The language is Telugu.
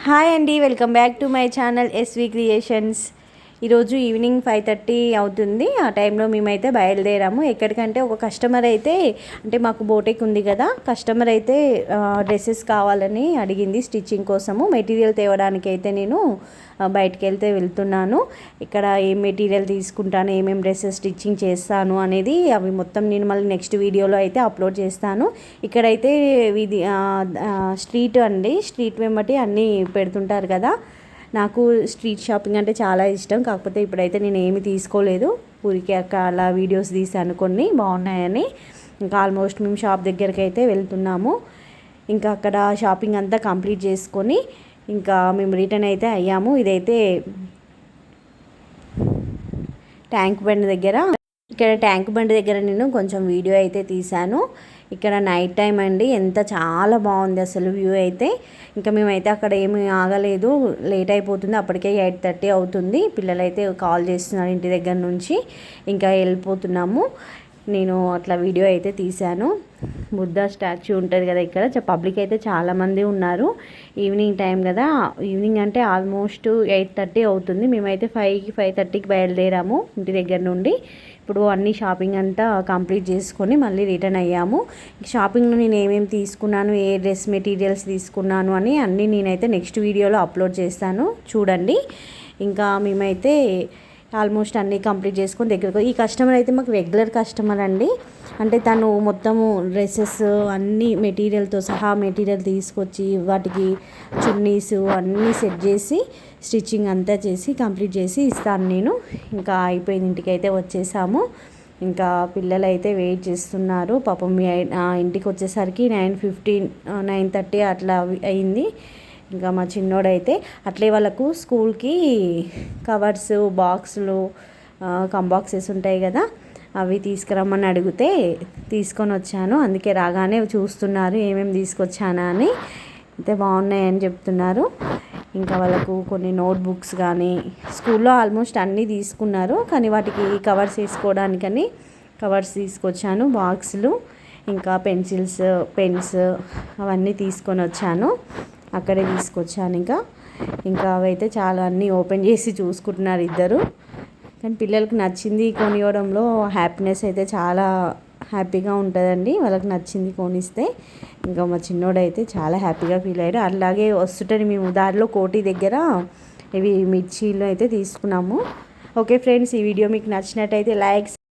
హాయ్ అండి, welcome back to my channel SV creations. ఈరోజు ఈవినింగ్ 5:30 అవుతుంది. ఆ టైంలో మేమైతే బయలుదేరాము. ఎక్కడికంటే ఒక కస్టమర్ అయితే, అంటే మాకు బోటెక్ ఉంది కదా, కస్టమర్ అయితే డ్రెస్సెస్ కావాలని అడిగింది స్టిచ్చింగ్ కోసము. మెటీరియల్ తేవడానికి అయితే నేను బయటికి వెళ్తున్నాను. ఇక్కడ ఏం మెటీరియల్ తీసుకుంటాను, ఏమేమి డ్రెస్సెస్ స్టిచ్చింగ్ చేస్తాను అనేది అవి మొత్తం నేను మళ్ళీ నెక్స్ట్ వీడియోలో అయితే అప్లోడ్ చేస్తాను. ఇక్కడైతే ఇది స్ట్రీట్ అండి, స్ట్రీట్ వెంబటి అన్నీ పెడుతుంటారు కదా. నాకు స్ట్రీట్ షాపింగ్ అంటే చాలా ఇష్టం. కాకపోతే ఇప్పుడైతే నేను ఏమి తీసుకోలేదు, ఊరికే అలా వీడియోస్ తీసాను కొన్ని బాగున్నాయని. ఇంకా ఆల్మోస్ట్ మేము షాప్ దగ్గరికి అయితే వెళ్తున్నాము. ఇంకా అక్కడ షాపింగ్ అంతా కంప్లీట్ చేసుకొని ఇంకా మేము రిటర్న్ అయితే అయ్యాము. ఇదైతే ట్యాంక్ బండ్ దగ్గర, ఇక్కడ ట్యాంక్ బండ్ దగ్గర నేను కొంచెం వీడియో అయితే తీశాను. ఇక్కడ నైట్ టైం అండి, చాలా బాగుంది అసలు వ్యూ అయితే. ఇంకా మేమైతే అక్కడ ఏమి ఆగలేదు, లేట్ అయిపోతుంది, అప్పటికే 8:30 అవుతుంది. పిల్లలైతే కాల్ చేస్తున్నారు ఇంటి దగ్గర నుంచి, ఇంకా వెళ్ళిపోతున్నాము. నేను అట్లా వీడియో అయితే తీశాను. బుద్ధ స్టాచ్యూ ఉంటుంది కదా ఇక్కడ, పబ్లిక్ అయితే చాలామంది ఉన్నారు. ఈవినింగ్ టైం కదా, ఈవినింగ్ అంటే ఆల్మోస్ట్ 8:30 అవుతుంది. మేమైతే 5:30కి బయలుదేరాము ఇంటి దగ్గర నుండి. ఇప్పుడు అన్ని షాపింగ్ అంతా కంప్లీట్ చేసుకొని మళ్ళీ రిటర్న్ అయ్యాము. షాపింగ్లో నేను ఏమేమి తీసుకున్నాను, ఏ డ్రెస్ మెటీరియల్స్ తీసుకున్నాను అని అన్నీ నేనైతే నెక్స్ట్ వీడియోలో అప్లోడ్ చేస్తాను, చూడండి. ఇంకా మేమైతే ఆల్మోస్ట్ అన్నీ కంప్లీట్ చేసుకొని దగ్గరకు. ఈ కస్టమర్ అయితే మాకు రెగ్యులర్ కస్టమర్ అండి. అంటే తను మొత్తము డ్రెస్సెస్ అన్నీ మెటీరియల్తో సహా మెటీరియల్ తీసుకొచ్చి వాటికి చున్నీస్ అన్నీ సెట్ చేసి స్టిచ్చింగ్ అంతా చేసి కంప్లీట్ చేసి ఇస్తాను నేను. ఇంకా అయిపోయింది, ఇంటికి అయితే వచ్చేసాము. ఇంకా పిల్లలు అయితే వెయిట్ చేస్తున్నారు. పాపం ఇంటికి వచ్చేసరికి 9:15 9:30 అట్లా అయింది. ఇంకా మా చిన్నోడైతే అట్లే వాళ్ళకు స్కూల్కి కవర్స్, బాక్సులు, కంబాక్సెస్ ఉంటాయి కదా, అవి తీసుకురమ్మని అడిగితే తీసుకొని వచ్చాను. అందుకే రాగానే చూస్తున్నారు ఏమేమి తీసుకొచ్చానా అని. అయితే బాగున్నాయని చెప్తున్నారు. ఇంకా వాళ్ళకు కొన్ని నోట్బుక్స్ కానీ, స్కూల్లో ఆల్మోస్ట్ అన్నీ తీసుకున్నారు, కానీ వాటికి కవర్స్ వేసుకోవడానికని కవర్స్ తీసుకొచ్చాను, బాక్సులు, ఇంకా పెన్సిల్స్, పెన్స్ అవన్నీ తీసుకొని వచ్చాను. అక్కడే తీసుకొచ్చాను. ఇంకా అవైతే చాలా అన్నీ ఓపెన్ చేసి చూసుకుంటున్నారు ఇద్దరు. కానీ పిల్లలకు నచ్చింది కొనివ్వడంలో హ్యాపీనెస్ అయితే చాలా హ్యాపీగా ఉంటుందండి, వాళ్ళకి నచ్చింది కొనిస్తే. ఇంకా మా చిన్నోడైతే చాలా హ్యాపీగా ఫీల్ అయ్యారు. అలాగే వస్తుంటే మేము దారిలో కోటి దగ్గర ఇవి మిర్చీలు అయితే తీసుకున్నాము. ఓకే ఫ్రెండ్స్, ఈ వీడియో మీకు నచ్చినట్టయితే లైక్